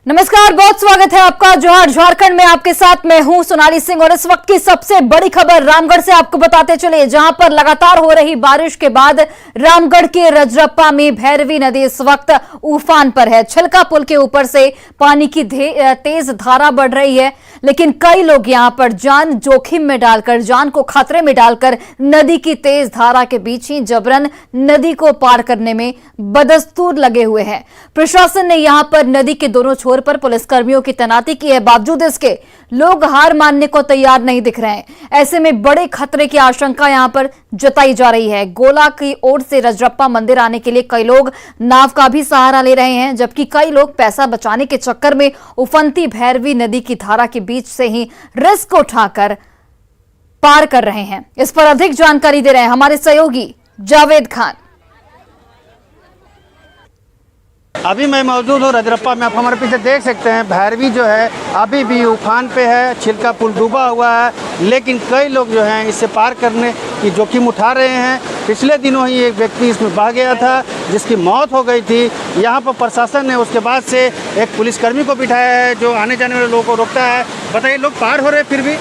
नमस्कार, बहुत स्वागत है आपका। जोहार झारखंड में आपके साथ मैं हूं सोनाली सिंह और इस वक्त की सबसे बड़ी खबर रामगढ़ से आपको बताते चले, जहां पर लगातार हो रही बारिश के बाद रामगढ़ के रजरप्पा में भैरवी नदी इस वक्त उफान पर है। छिलका पुल के ऊपर से पानी की तेज धारा बढ़ रही है, लेकिन कई लोग यहां पर जान जोखिम में डालकर, जान को खतरे में डालकर नदी की तेज धारा के बीच ही जबरन नदी को पार करने में बदस्तूर लगे हुए हैं। प्रशासन ने यहां पर नदी के दोनों छोर पर पुलिसकर्मियों की तैनाती की है, बावजूद इसके लोग हार मानने को तैयार नहीं दिख रहे हैं। ऐसे में बड़े खतरे की आशंका यहां पर जताई जा रही है। गोला की ओर से रजरप्पा मंदिर आने के लिए कई लोग नाव का भी सहारा ले रहे हैं, जबकि कई लोग पैसा बचाने के चक्कर में उफनती भैरवी नदी की धारा के बीच से ही रिस्क उठाकर पार कर रहे हैं। इस पर अधिक जानकारी दे रहे हैं हमारे सहयोगी जावेद खान। अभी मैं मौजूद हूँ रजरप्पा में। आप हमारे पीछे देख सकते हैं भैरवी जो है अभी भी उफान पे है, छिलका पुल डूबा हुआ है, लेकिन कई लोग जो हैं इससे पार करने की जोखिम उठा रहे हैं। पिछले दिनों ही एक व्यक्ति इसमें बह गया था जिसकी मौत हो गई थी। यहाँ पर प्रशासन ने उसके बाद से एक पुलिसकर्मी को बिठाया है जो आने जाने वाले लोगों को रोकता है। बताइए, लोग पार हो रहे हैं फिर भी?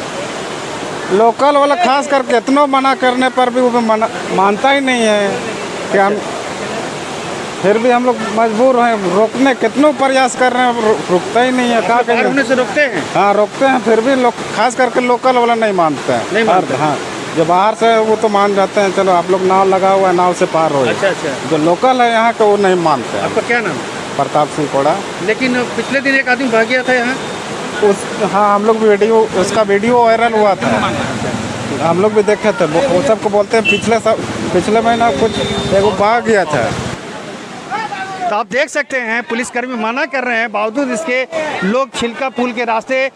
लोकल वाला खास करके इतना मना करने पर भी वो मानता ही नहीं है कि हम, फिर भी हम लोग मजबूर हैं रोकने, कितनों प्रयास कर रहे हैं, रुकता ही नहीं है। कहाँ पार होने से रोकते हैं? हाँ रोकते हैं, फिर भी लोग खास करके लोकल वाला नहीं मानते हैं। नहीं मानते? हाँ, जो बाहर से वो तो मान जाते हैं, चलो आप लोग नाव लगा हुआ है, नाव से पार हो। अच्छा अच्छा। जो लोकल है यहाँ का वो नहीं मानते हैं। आपका क्या नाम? प्रताप सिंह कोड़ा। लेकिन पिछले दिन एक आदमी भाग गया था यहाँ। हाँ, हम लोग वीडियो, उसका वीडियो वायरल हुआ था, हम लोग भी देखे थे। वो सबको बोलते हैं पिछले महीना कुछ एगो भाग गया था। तो आप देख सकते हैं पुलिसकर्मी मना कर रहे हैं, बावजूद इसके लोग छिलका पुल के रास्ते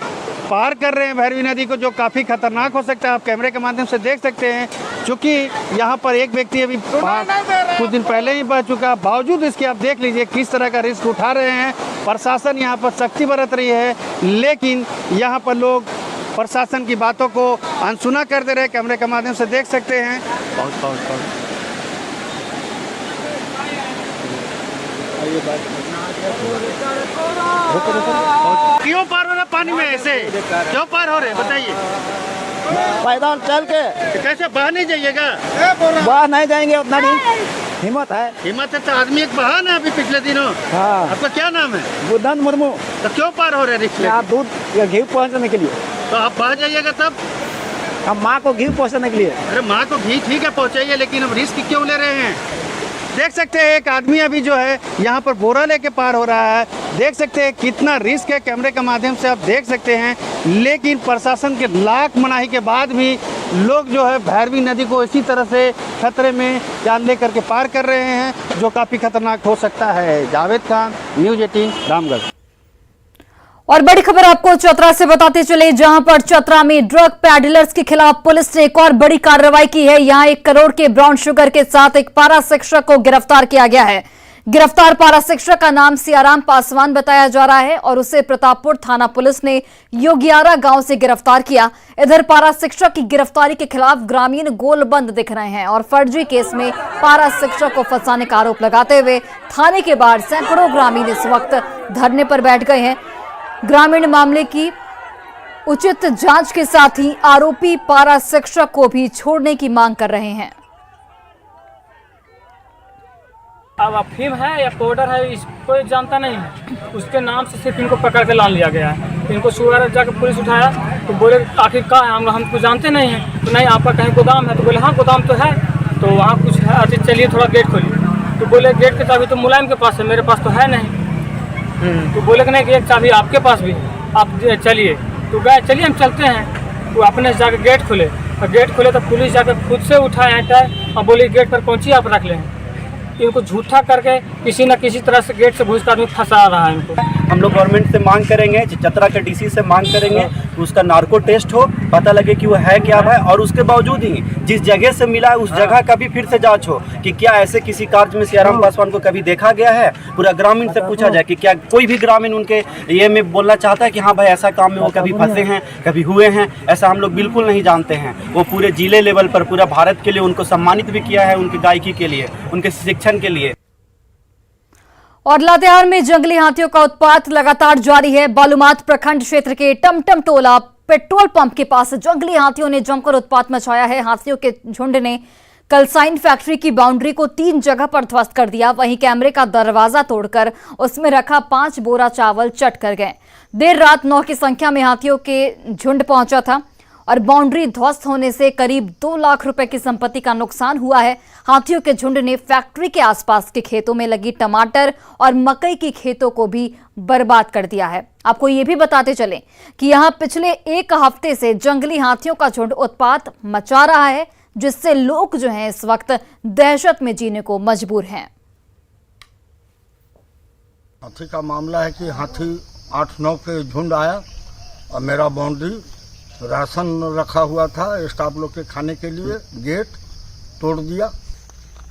पार कर रहे हैं भैरवी नदी को, जो काफ़ी खतरनाक हो सकता है। आप कैमरे के माध्यम से देख सकते हैं, क्योंकि यहाँ पर एक व्यक्ति अभी कुछ दिन पहले ही बह चुका। बावजूद इसके आप देख लीजिए किस तरह का रिस्क उठा रहे हैं। प्रशासन यहाँ पर सख्ती बरत रही है, लेकिन यहाँ पर लोग प्रशासन की बातों को अनसुना कर दे रहे हैं। कैमरे के माध्यम से देख सकते हैं। क्यों पार हो रहे पानी में? ऐसे क्यों पार हो रहे बताइए? पैदल चल के। कैसे बह नहीं जाइएगा? बह नहीं जाएंगे, उतना नहीं हिम्मत है। हिम्मत है तो आदमी एक बहा ना अभी पिछले दिनों। हाँ। आपका क्या नाम है? बुद्धन मुर्मू। तो क्यों पार हो रहे रिक्शे? आप दूध या घी पहुँचाने के लिए। तो आप बह जाइएगा तब? हम माँ को घी पहुँचाने के लिए। अरे माँ को घी ठीक है पहुँचाइए, लेकिन अब रिस्क क्यों ले रहे हैं? देख सकते हैं एक आदमी अभी जो है यहाँ पर बोरा लेके पार हो रहा है। देख सकते हैं कितना रिस्क है, कैमरे के माध्यम से आप देख सकते हैं। लेकिन प्रशासन के लाख मनाही के बाद भी लोग जो है भैरवी नदी को इसी तरह से खतरे में जान ले करके पार कर रहे हैं, जो काफ़ी खतरनाक हो सकता है। जावेद खान, न्यूज़ 18 रामगढ़। और बड़ी खबर आपको चतरा से बताते चले, जहां पर चतरा में ड्रग पैडलर्स के खिलाफ पुलिस ने एक और बड़ी कार्रवाई की है। यहां 1 करोड़ के ब्राउन शुगर के साथ एक पारा शिक्षक को गिरफ्तार किया गया है। गिरफ्तार पारा शिक्षक का नाम सियाराम पासवान बताया जा रहा है और उसे प्रतापपुर थाना पुलिस ने योगियारा गांव से गिरफ्तार किया। इधर पारा शिक्षक की गिरफ्तारी के खिलाफ ग्रामीण गोलबंद दिख रहे हैं और फर्जी केस में पारा शिक्षक को फंसाने का आरोप लगाते हुए थाने के बाहर सैकड़ों ग्रामीण इस वक्त धरने पर बैठ गए हैं। ग्रामीण मामले की उचित जांच के साथ ही आरोपी पारा शिक्षक को भी छोड़ने की मांग कर रहे हैं। अब अफीम है या पाउडर है इसको जानता नहीं है, उसके नाम से सिर्फ इनको पकड़ के लान लिया गया है। इनको सुबह जाकर पुलिस उठाया तो बोले आखिर कहाँ है, हमको जानते नहीं हैं। तो नहीं, आपका कहीं गोदाम है? तो बोले हाँ गोदाम तो है। तो वहाँ कुछ है, अच्छा चलिए थोड़ा गेट खोलिए। तो बोले गेट की चाबी तो मुलायम के पास है, मेरे पास तो है नहीं। तो बोले कि नहीं कि एक चाबी आपके पास भी, आप चलिए। तो गए, चलिए हम चलते हैं। वो अपने से जाकर गेट खोले, और गेट खोले तो पुलिस जाकर खुद से उठाए हटाए और बोली गेट पर कौन सी आप रख लें। इनको झूठा करके किसी न किसी तरह से गेट से घुस कर आदमी फंसा रहा है इनको। हम लोग गवर्नमेंट से मांग करेंगे, चतरा के डीसी से मांग करेंगे कि उसका नार्को टेस्ट हो, पता लगे कि वो है क्या है, और उसके बावजूद ही जिस जगह से मिला है उस जगह का भी फिर से जांच हो कि क्या ऐसे किसी कार्य में सियाराम पासवान को कभी देखा गया है। पूरा ग्रामीण से पूछा जाए कि क्या कोई भी ग्रामीण उनके ये में बोलना चाहता है कि हाँ भाई ऐसा काम में वो कभी फंसे हैं, कभी हुए हैं। ऐसा हम लोग बिल्कुल नहीं जानते हैं। वो पूरे जिले लेवल पर पूरा भारत के लिए उनको सम्मानित भी किया है, उनकी गायकी के लिए, उनके शिक्षण के लिए। और लातेहार में जंगली हाथियों का उत्पात लगातार जारी है। बालूमाथ प्रखंड क्षेत्र के टमटम टोला पेट्रोल पंप के पास जंगली हाथियों ने जमकर उत्पात मचाया है। हाथियों के झुंड ने कलसाइन फैक्ट्री की बाउंड्री को 3 जगह पर ध्वस्त कर दिया। वहीं कैमरे का दरवाजा तोड़कर उसमें रखा 5 बोरा चावल चट कर गए। देर रात 9 की संख्या में हाथियों के झुंड पहुंचा था और बाउंड्री ध्वस्त होने से करीब 2 लाख रुपए की संपत्ति का नुकसान हुआ है। हाथियों के झुंड ने फैक्ट्री के आसपास के खेतों में लगी टमाटर और मकई की खेतों को भी बर्बाद कर दिया है। आपको ये भी बताते चलें कि यहां पिछले 1 हफ्ते से जंगली हाथियों का झुंड उत्पात मचा रहा है, जिससे लोग जो हैं इस वक्त दहशत में जीने को मजबूर हैं। हाथी का मामला है कि हाथी 8-9 के झुंड आया और मेरा बाउंड्री राशन रखा हुआ था स्टाफ लोग के खाने के लिए, गेट तोड़ दिया।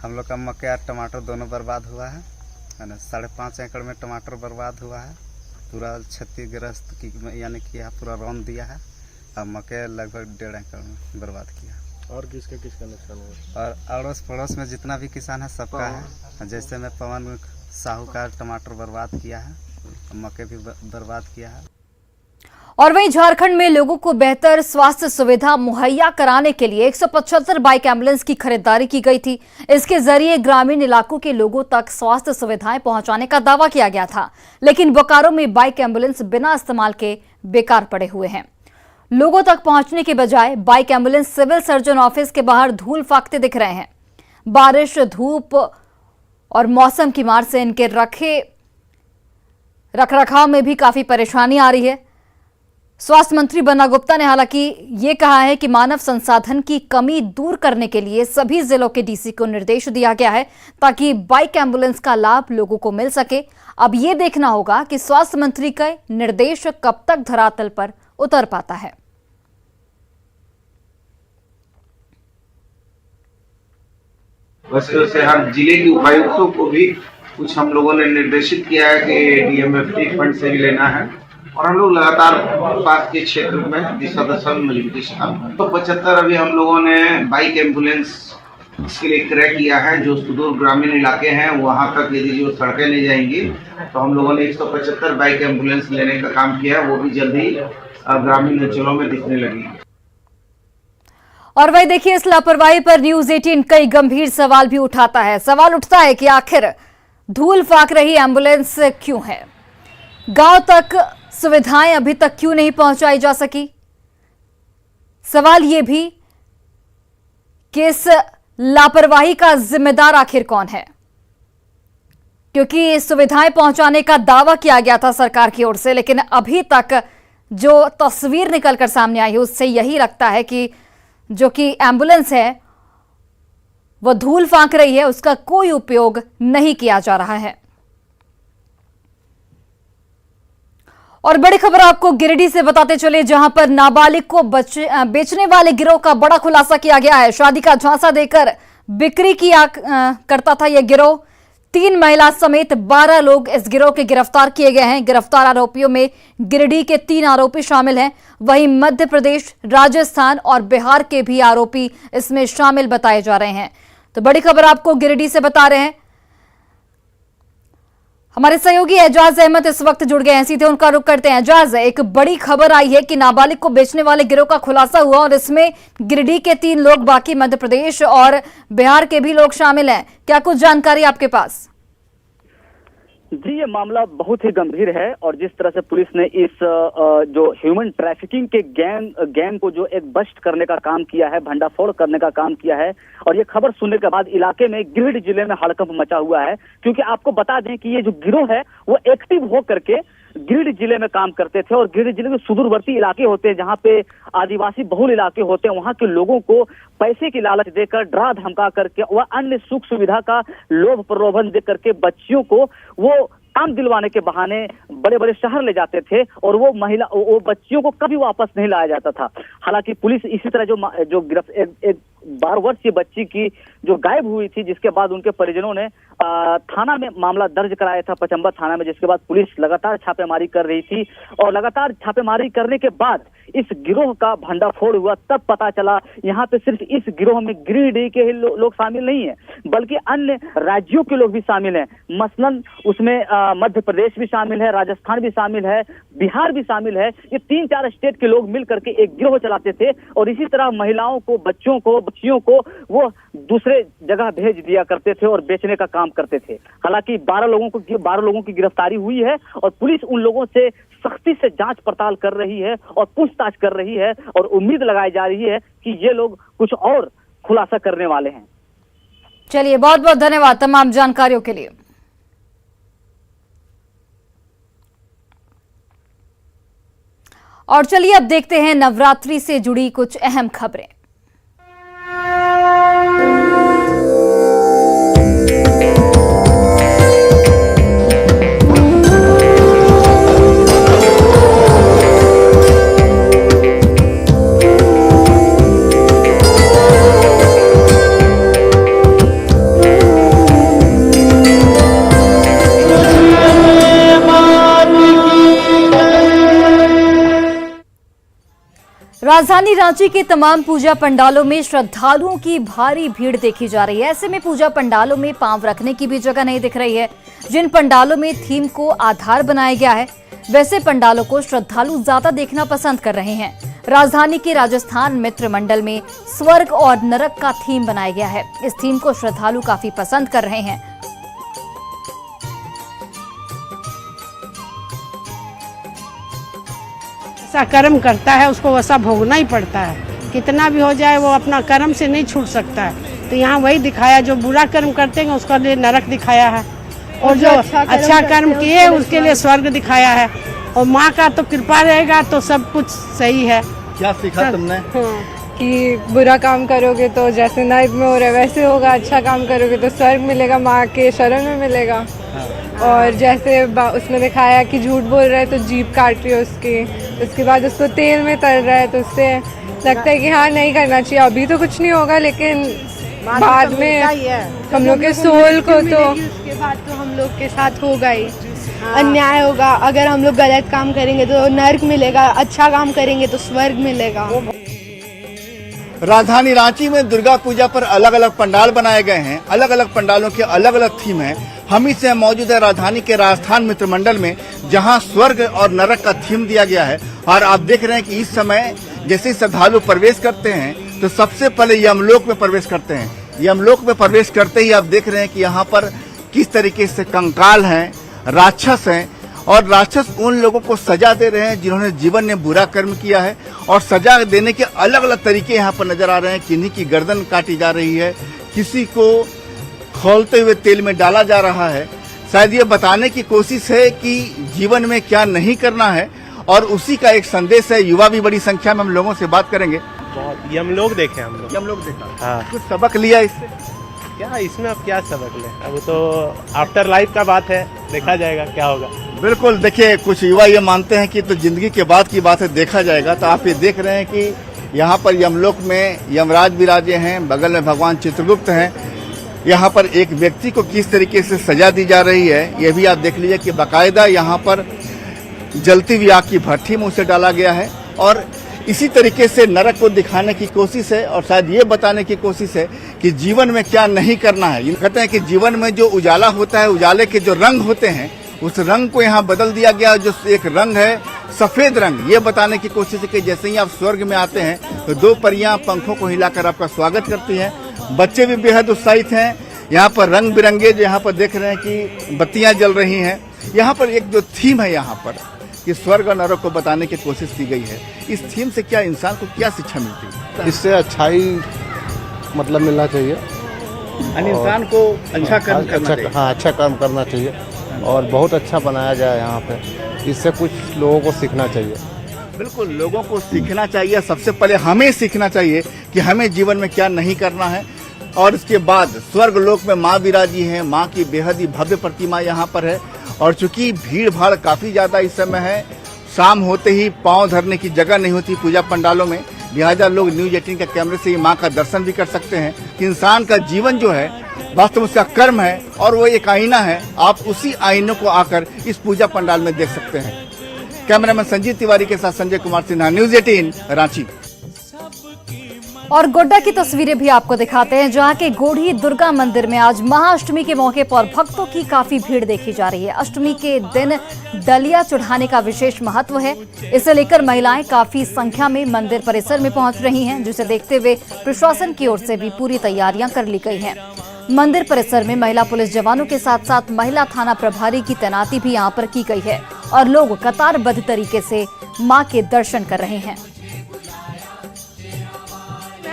हम लोग का मक्का और टमाटर दोनों बर्बाद हुआ है ना। 5.5 एकड़ में टमाटर बर्बाद हुआ है। पूरा क्षतिग्रस्त की यानी कि पूरा रौंद दिया है और मक्का लगभग 1.5 एकड़ में बर्बाद किया। और किसका नुकसान हुआ? और अड़ोस पड़ोस में जितना भी किसान है सबका है। जैसे मैं पवन साहू का टमाटर बर्बाद किया है, मक्के भी बर्बाद किया है। और वहीं झारखंड में लोगों को बेहतर स्वास्थ्य सुविधा मुहैया कराने के लिए 175 बाइक एम्बुलेंस की खरीदारी की गई थी। इसके जरिए ग्रामीण इलाकों के लोगों तक स्वास्थ्य सुविधाएं पहुंचाने का दावा किया गया था, लेकिन बोकारो में बाइक एम्बुलेंस बिना इस्तेमाल के बेकार पड़े हुए हैं। लोगों तक पहुंचने के बजाय bike ambulance civil surgeon office के बाहर धूल फाकते दिख रहे हैं। बारिश, धूप और मौसम की मार से इनके रखरखाव में भी काफी परेशानी आ रही है। स्वास्थ्य मंत्री बन्ना गुप्ता ने हालांकि ये कहा है कि मानव संसाधन की कमी दूर करने के लिए सभी जिलों के डीसी को निर्देश दिया गया है ताकि बाइक एम्बुलेंस का लाभ लोगों को मिल सके। अब ये देखना होगा कि स्वास्थ्य मंत्री का निर्देश कब तक धरातल पर उतर पाता है। वैसे से हर जिले के उपायुक्तों को भी कुछ हम लोगों ने निर्देशित किया है कि डीएमएफटी फंड से भी लेना है और हम लोग लगातार पास के क्षेत्र में दिशा दशा में मजबूती से काम करें। तो 75 अभी हम लोगों ने बाइक एम्बुलेंस इसके लिए क्रय किया है। जो सुदूर ग्रामीण इलाके हैं वहां तक यदि जो सड़कें नहीं जाएंगी तो हम लोगों ने 175 बाइक एम्बुलेंस लेने का काम किया है। वो भी जल्द ही ग्रामीण अंचलों में दिखने लगी। और वही देखिए, इस लापरवाही पर न्यूज 18 कई गंभीर सवाल भी उठाता है। सवाल उठता है कि आखिर धूल फाक रही एम्बुलेंस क्यों है? गांव तक सुविधाएं अभी तक क्यों नहीं पहुंचाई जा सकी? सवाल यह भी कि इस लापरवाही का जिम्मेदार आखिर कौन है, क्योंकि सुविधाएं पहुंचाने का दावा किया गया था सरकार की ओर से, लेकिन अभी तक जो तस्वीर निकलकर सामने आई है उससे यही लगता है कि जो कि एम्बुलेंस है वो धूल फांक रही है, उसका कोई उपयोग नहीं किया जा रहा है। और बड़ी खबर आपको गिरिडीह से बताते चले, जहां पर नाबालिग को बेचने वाले गिरोह का बड़ा खुलासा किया गया है। शादी का झांसा देकर बिक्री किया करता था यह गिरोह। 3 महिला समेत 12 लोग इस गिरोह के गिरफ्तार किए गए हैं। गिरफ्तार आरोपियों में गिरिडीह के 3 आरोपी शामिल हैं। वहीं मध्य प्रदेश, राजस्थान और बिहार के भी आरोपी इसमें शामिल बताए जा रहे हैं। तो बड़ी खबर आपको गिरिडीह से बता रहे हैं, हमारे सहयोगी एजाज अहमद इस वक्त जुड़ गए हैं, सीधे उनका रुख करते हैं। एजाज, एक बड़ी खबर आई है कि नाबालिग को बेचने वाले गिरोह का खुलासा हुआ और इसमें गिरिडीह के 3 लोग, बाकी मध्य प्रदेश और बिहार के भी लोग शामिल हैं। क्या कुछ जानकारी आपके पास? जी, ये मामला बहुत ही गंभीर है और जिस तरह से पुलिस ने इस जो ह्यूमन ट्रैफिकिंग के गैंग को जो एक बस्ट करने का काम किया है, भंडाफोड़ करने का काम किया है, और ये खबर सुनने के बाद इलाके में, गिरिडीह जिले में हड़कंप मचा हुआ है। क्योंकि आपको बता दें कि ये जो गिरोह है वो एक्टिव हो करके गिरिडीह जिले में काम करते थे और गिरिडीह जिले के सुदूरवर्ती इलाके होते हैं जहां पे आदिवासी बहुल इलाके होते हैं, वहां के लोगों को पैसे की लालच देकर, डरा धमका करके व अन्य सुख सुविधा का लोभ प्रलोभन दे करके बच्चियों को वो काम दिलवाने के बहाने बड़े बड़े शहर ले जाते थे और वो बच्चियों को कभी वापस नहीं लाया जाता था। हालांकि पुलिस इसी तरह जो 12 वर्षीय बच्ची की जो गायब हुई थी, जिसके बाद उनके परिजनों ने थाना में मामला दर्ज कराया था, पचंबा थाना में, जिसके बाद पुलिस लगातार छापेमारी कर रही थी और लगातार छापेमारी करने के बाद इस गिरोह का भंडाफोड़ हुआ। तब पता चला यहाँ पे सिर्फ इस गिरोह में गिरिडीह के ही लोग शामिल नहीं है, बल्कि अन्य राज्यों के लोग भी शामिल हैं। मसलन उसमें मध्य प्रदेश भी शामिल है, राजस्थान भी शामिल है, बिहार भी शामिल है। ये 3-4 स्टेट के लोग मिल करके एक गिरोह चलाते थे और इसी तरह महिलाओं को, बच्चों को, बच्चियों को वो दूसरे जगह भेज दिया करते थे और बेचने का काम करते थे। हालांकि 12 लोगों की गिरफ्तारी हुई है और पुलिस उन लोगों से सख्ती से जांच पड़ताल कर रही है और पूछताछ कर रही है और उम्मीद लगाई जा रही है कि ये लोग कुछ और खुलासा करने वाले हैं। चलिए, बहुत बहुत धन्यवाद तमाम जानकारियों के लिए। और चलिए अब देखते हैं नवरात्रि से जुड़ी कुछ अहम खबरें। राजधानी रांची के तमाम पूजा पंडालों में श्रद्धालुओं की भारी भीड़ देखी जा रही है। ऐसे में पूजा पंडालों में पांव रखने की भी जगह नहीं दिख रही है। जिन पंडालों में थीम को आधार बनाया गया है, वैसे पंडालों को श्रद्धालु ज्यादा देखना पसंद कर रहे हैं। राजधानी के राजस्थान मित्र मंडल में स्वर्ग और नरक का थीम बनाया गया है। इस थीम को श्रद्धालु काफी पसंद कर रहे हैं। ऐसा कर्म करता है उसको वैसा भोगना ही पड़ता है, कितना भी हो जाए वो अपना कर्म से नहीं छूट सकता है। तो यहाँ वही दिखाया, जो बुरा कर्म करते हैं उसके लिए नरक दिखाया है और जो अच्छा कर्म किए उसके लिए स्वर्ग दिखाया है। और माँ का तो कृपा रहेगा तो सब कुछ सही है। क्या सीखा तुमने? कि बुरा काम करोगे तो जैसे नरक में हो रहा है वैसे होगा, अच्छा काम करोगे तो स्वर्ग मिलेगा, माँ के शरण में मिलेगा। और जैसे उसमें दिखाया कि झूठ बोल रहा है तो जीभ काट रही है उसके बाद उसको तेल में तल रहा है, तो उससे लगता है कि हाँ नहीं करना चाहिए। अभी तो कुछ नहीं होगा, लेकिन बाद में हम लोग के सोल को तो उसके बाद तो हम लोग के साथ होगा ही अन्याय होगा। अगर हम लोग गलत काम करेंगे तो नरक मिलेगा, अच्छा काम करेंगे तो स्वर्ग मिलेगा। राजधानी रांची में दुर्गा पूजा पर अलग अलग पंडाल बनाए गए हैं। अलग अलग पंडालों के अलग अलग थीम है। हम इस मौजूद है राजधानी के राजस्थान मित्र मंडल में, जहां स्वर्ग और नरक का थीम दिया गया है। और आप देख रहे हैं कि इस समय जैसे श्रद्धालु प्रवेश करते हैं तो सबसे पहले यमलोक में प्रवेश करते हैं। यमलोक में प्रवेश करते ही आप देख रहे हैं कि यहाँ पर किस तरीके से कंकाल हैं, राक्षस हैं। और राक्षस उन लोगों को सजा दे रहे हैं जिन्होंने जीवन में बुरा कर्म किया है। और सजा देने के अलग अलग तरीके यहाँ पर नजर आ रहे हैं। किन्हीं की गर्दन काटी जा रही है, किसी को खौलते हुए तेल में डाला जा रहा है। शायद ये बताने की कोशिश है कि जीवन में क्या नहीं करना है, और उसी का एक संदेश है। युवा भी बड़ी संख्या में हम लोगों से बात करेंगे। बहुत यमलोक देखे हम लोग। यमलोक देखा? हाँ। कुछ सबक लिया इससे? क्या इसमें अब क्या सबक ले, अब तो आफ्टर लाइफ का बात है, देखा जाएगा क्या होगा। बिल्कुल, देखिए कुछ युवा ये मानते हैं कि तो जिंदगी के बाद की बात है, देखा जाएगा। तो आप ये देख रहे हैं कि यहाँ पर यमलोक में यमराज विराजे हैं, बगल में भगवान चित्रगुप्त हैं। यहाँ पर एक व्यक्ति को किस तरीके से सजा दी जा रही है ये भी आप देख लीजिए कि बाकायदा यहाँ पर जलती हुई आग की भट्ठी में उसे डाला गया है। और इसी तरीके से नरक को दिखाने की कोशिश है और शायद ये बताने की कोशिश है कि जीवन में क्या नहीं करना है। कहते हैं कि जीवन में जो उजाला होता है, उजाले के जो रंग होते हैं, उस रंग को यहाँ बदल दिया गया। जो एक रंग है सफेद रंग, ये बताने की कोशिश है कि जैसे ही आप स्वर्ग में आते हैं तो 2 परियां पंखों को हिलाकर आपका स्वागत करती हैं। बच्चे भी बेहद उत्साहित हैं। यहाँ पर रंग बिरंगे जो यहाँ पर देख रहे हैं कि बत्तियां जल रही हैं। यहाँ पर एक जो थीम है यहाँ पर कि स्वर्ग और नरक को बताने की कोशिश की गई है। इस थीम से क्या इंसान को क्या शिक्षा मिलती है? इससे अच्छाई मतलब मिलना चाहिए, इंसान को अच्छा कर्म करना चाहिए। हाँ, अच्छा कर्म करना चाहिए और बहुत अच्छा बनाया जाए यहाँ पे। इससे कुछ लोगों को सीखना चाहिए। बिल्कुल, लोगों को सीखना चाहिए। सबसे पहले हमें सीखना चाहिए कि हमें जीवन में क्या नहीं करना है। और इसके बाद स्वर्ग लोक में माँ विराजी हैं। माँ की बेहद ही भव्य प्रतिमा यहाँ पर है। और चूंकि भीड़ भाड़ काफी ज्यादा इस समय है, शाम होते ही पांव धरने की जगह नहीं होती पूजा पंडालों में, लिहाजा लोग न्यूज 18 के कैमरे से माँ का दर्शन भी कर सकते हैं कि इंसान का जीवन जो है वास्तव में उसका कर्म है और वो एक आईना है। आप उसी आईने को आकर इस पूजा पंडाल में देख सकते हैं। कैमरामैन संजीव तिवारी के साथ संजय कुमार सिन्हा, न्यूज 18 रांची। और गोड्डा की तस्वीरें भी आपको दिखाते हैं, जहां के गोढ़ी दुर्गा मंदिर में आज महाअष्टमी के मौके पर भक्तों की काफी भीड़ देखी जा रही है। अष्टमी के दिन डलिया चढ़ाने का विशेष महत्व है। इसे लेकर महिलाएं काफी संख्या में मंदिर परिसर में पहुंच रही हैं, जिसे देखते हुए प्रशासन की ओर से भी पूरी तैयारियां कर ली गई हैं। मंदिर परिसर में महिला पुलिस जवानों के साथ साथ महिला थाना प्रभारी की तैनाती भी यहां पर की गई है और लोग कतारबद्ध तरीके से मां के दर्शन कर रहे हैं।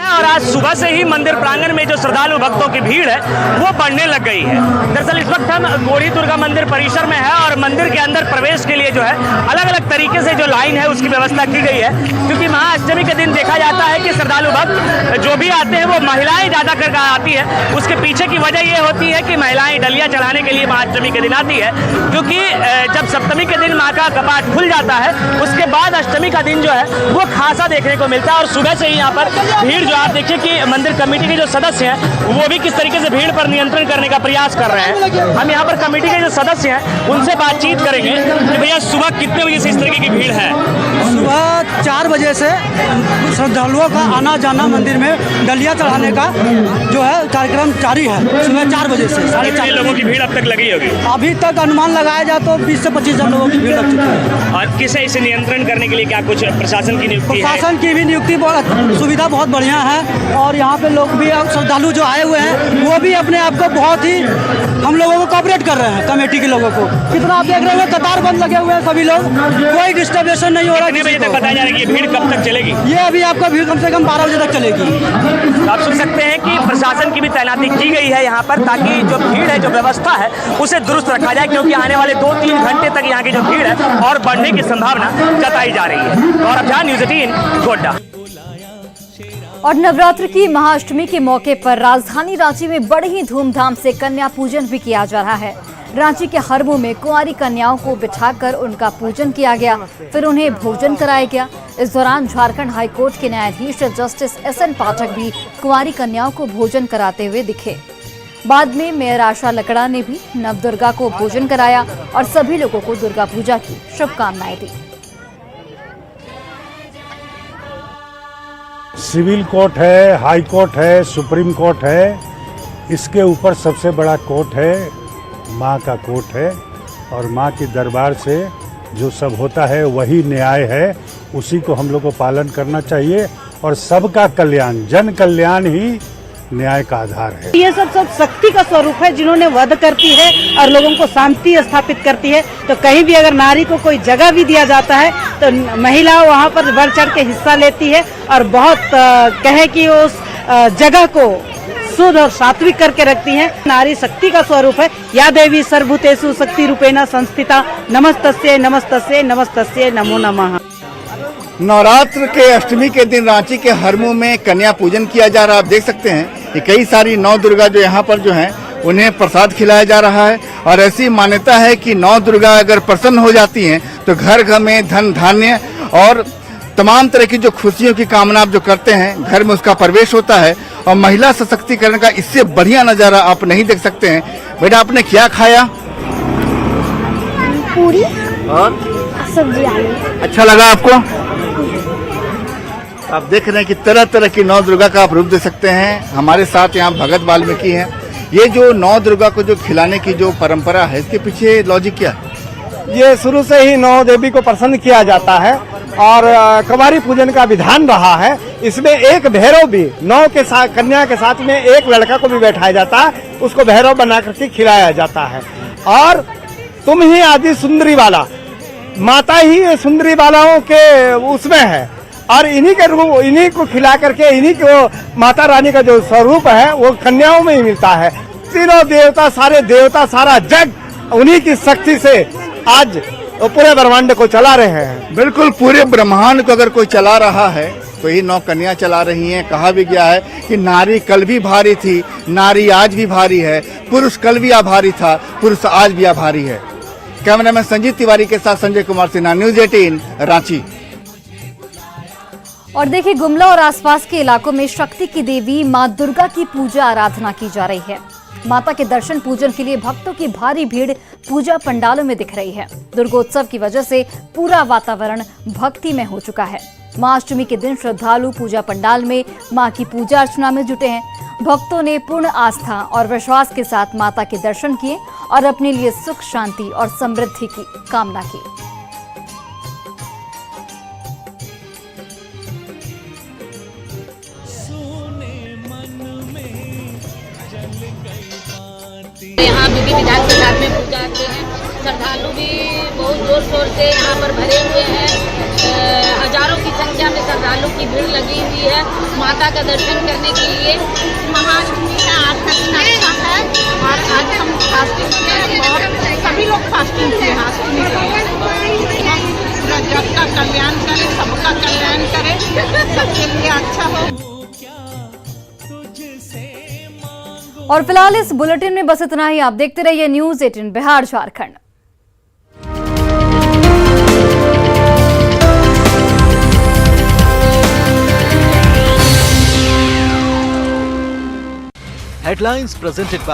और आज सुबह से ही मंदिर प्रांगण में जो श्रद्धालु भक्तों की भीड़ है वो बढ़ने लग गई है। दरअसल इस वक्त हम गोढ़ी दुर्गा मंदिर परिसर में है और मंदिर के अंदर प्रवेश के लिए जो है अलग अलग तरीके से जो लाइन है उसकी व्यवस्था की गई है, क्योंकि महाअष्टमी के दिन देखा जाता है कि श्रद्धालु भक्त जो भी आते हैं वो महिलाएं ज्यादा कर आती है। उसके पीछे की वजह ये होती है कि महिलाएं डलिया चढ़ाने के लिए महाअष्टमी के दिन आती है, क्योंकि जब सप्तमी के दिन माँ का कपाट खुल जाता है उसके बाद अष्टमी का दिन जो है वो खासा देखने को मिलता है। और सुबह से ही यहाँ पर भीड़ आप देखिए कि मंदिर कमेटी के जो सदस्य हैं वो भी किस तरीके से भीड़ पर नियंत्रण करने का प्रयास कर रहे हैं। हम यहाँ पर कमेटी के जो सदस्य हैं उनसे बातचीत करेंगे कि भैया सुबह कितने बजे से इस तरीके की भीड़ है? सुबह 4 बजे से श्रद्धालुओं का आना जाना मंदिर में डलिया चढ़ाने का जो है कार्यक्रम जारी है। सुबह 4 बजे से 4:30 लोगों की भीड़ अब तक लगी होगी। अभी तक अनुमान लगाया जाए तो 20 से 25 हजार लोगों की भीड़ लग चुकी है। और किसे इसे नियंत्रण करने के लिए क्या कुछ प्रशासन की नियुक्ति है? प्रशासन की भी नियुक्ति सुविधा बहुत बढ़िया है और यहाँ पे लोग भी श्रद्धालु जो आए हुए हैं वो भी अपने आप को बहुत ही हम लोगों को कोऑपरेट कर रहे हैं। कमेटी के लोगों को कितना आप देख रहे हैं, कतार बंद लगे हुए हैं, सभी लोग, कोई डिस्टर्बेशन नहीं हो रहा है। कितने बजे तक बताया जा रहा है कि भीड़ कब तक चलेगी? ये अभी आपका भीड़ कम से कम 12 बजे तक चलेगी। आप सुन सकते हैं कि प्रशासन की भी तैनाती की गई है यहाँ पर, ताकि जो भीड़ है, जो व्यवस्था है उसे दुरुस्त रखा जाए, क्योंकि आने वाले 2-3 घंटे तक यहाँ की जो भीड़ है और बढ़ने की संभावना जताई जा रही है। गौरव झा, न्यूज 18 गोड्डा। और नवरात्र की महाअष्टमी के मौके पर राजधानी रांची में बड़ी ही धूमधाम से कन्या पूजन भी किया जा रहा है। रांची के हरमू में कुंवारी कन्याओं को बिठाकर उनका पूजन किया गया, फिर उन्हें भोजन कराया गया। इस दौरान झारखंड हाईकोर्ट के न्यायाधीश जस्टिस SN पाठक भी कुंवारी कन्याओं को भोजन कराते हुए दिखे। बाद में मेयर आशा लकड़ा ने भी नवदुर्गा को भोजन कराया और सभी लोगों को दुर्गा पूजा की शुभकामनाएं दी। सिविल कोर्ट है, हाई कोर्ट है, सुप्रीम कोर्ट है, इसके ऊपर सबसे बड़ा कोर्ट है माँ का कोर्ट है। और माँ के दरबार से जो सब होता है वही न्याय है, उसी को हम लोग को पालन करना चाहिए और सबका कल्याण, जन कल्याण ही न्याय का आधार है। ये सब शक्ति का स्वरूप है, जिन्होंने वध करती है और लोगों को शांति स्थापित करती है। तो कहीं भी अगर नारी को कोई जगह भी दिया जाता है तो महिला वहाँ पर बढ़ चढ़ के हिस्सा लेती है और बहुत कहे कि उस जगह को शुद्ध और सात्विक करके रखती हैं। नारी शक्ति का स्वरूप है। या देवी सर्वभूतेषु शक्ति रूपेण संस्थिता, नमस्तस्यै नमस्तस्यै नमस्तस्यै नमो नमः। नवरात्र के अष्टमी के दिन रांची के हरमू में कन्या पूजन किया जा रहा है। आप देख सकते हैं कि कई सारी नौ दुर्गा जो यहाँ पर जो हैं उन्हें प्रसाद खिलाया जा रहा है। और ऐसी मान्यता है कि नौ दुर्गा अगर प्रसन्न हो जाती हैं तो घर घर में धन धान्य और तमाम तरह की जो खुशियों की कामना आप जो करते हैं घर में उसका प्रवेश होता है। और महिला सशक्तिकरण का इससे बढ़िया नज़ारा आप नहीं देख सकते हैं। बेटा, आपने क्या खाया? पूरी और सब्जी आलू। अच्छा लगा आपको? आप देख रहे हैं कि तरह तरह की नौ दुर्गा का आप रूप दे सकते हैं। हमारे साथ यहाँ भगत वाल्मीकि हैं। ये जो नौ दुर्गा को जो खिलाने की जो परंपरा है, इसके पीछे लॉजिक क्या है? ये शुरू से ही नौ देवी को प्रसन्न किया जाता है और कुंवारी पूजन का विधान रहा है। इसमें एक भैरव भी नौ के साथ, कन्या के साथ में एक लड़का को भी बैठाया जाता है, उसको भैरव बना करके खिलाया जाता है। और तुम ही आदि सुंदरी वाला, माता ही सुंदरी वालाओं के उसमें है और इन्हीं को खिला करके इन्हीं को माता रानी का जो स्वरूप है वो कन्याओं में ही मिलता है। तीनों देवता, सारे देवता, सारा जग उन्हीं की शक्ति से आज पूरे ब्रह्मांड को चला रहे हैं। बिल्कुल, पूरे ब्रह्मांड को अगर कोई चला रहा है तो ये नौ कन्या चला रही हैं। कहा भी गया है कि नारी कल भी भारी थी, नारी आज भी भारी है, पुरुष कल भी आभारी था, पुरुष आज भी आभारी है। कैमरामैन संजीव तिवारी के साथ संजय कुमार सिन्हा, न्यूज 18 रांची। और देखिए, गुमला और आसपास के इलाकों में शक्ति की देवी मां दुर्गा की पूजा आराधना की जा रही है। माता के दर्शन पूजन के लिए भक्तों की भारी भीड़ पूजा पंडालों में दिख रही है। दुर्गोत्सव की वजह से पूरा वातावरण भक्ति में हो चुका है। मां अष्टमी के दिन श्रद्धालु पूजा पंडाल में मां की पूजा अर्चना में जुटे हैं। भक्तों ने पूर्ण आस्था और विश्वास के साथ माता के दर्शन किए और अपने लिए सुख, शांति और समृद्धि की कामना की। यहाँ विधि विधान के साथ में पूजा करते हैं। श्रद्धालु भी बहुत जोर शोर से यहाँ पर भरे हुए हैं। हजारों की संख्या में श्रद्धालु की भीड़ लगी हुई है माता का दर्शन करने के लिए। महाअष्टमी का आज का दिन अच्छा है और आज हम फास्टिंग और सभी लोग फास्टिंग किए हैं। अष्टमी पूरा जग का कल्याण करें, सबका कल्याण करें, सबके लिए अच्छा हो। और फिलहाल इस बुलेटिन में बस इतना ही। आप देखते रहिए news 18 Bihar Jharkhand. Headlines presented by